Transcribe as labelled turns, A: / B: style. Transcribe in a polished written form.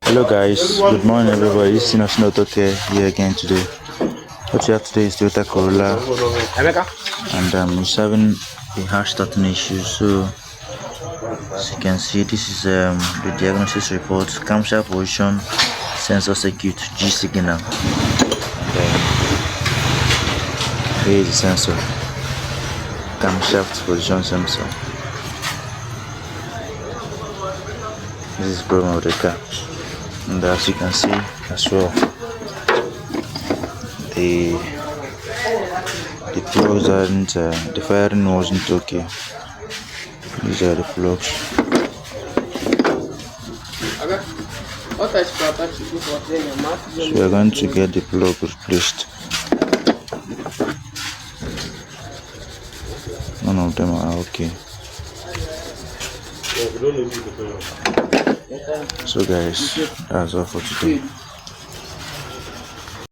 A: Hello guys, good morning everybody. This is not okay here again today. What we have today is Toyota Corolla, and it's having a harsh starting issue. So as you can see, this is the diagnosis report: camshaft position sensor circuit G signal. And here is the sensor, camshaft position sensor. This is the problem of the car, and as you can see as well, the plugs aren't the firing wasn't okay. These are the plugs. So we are going to get the plug replaced. None of them are okay. So guys, that's all for today.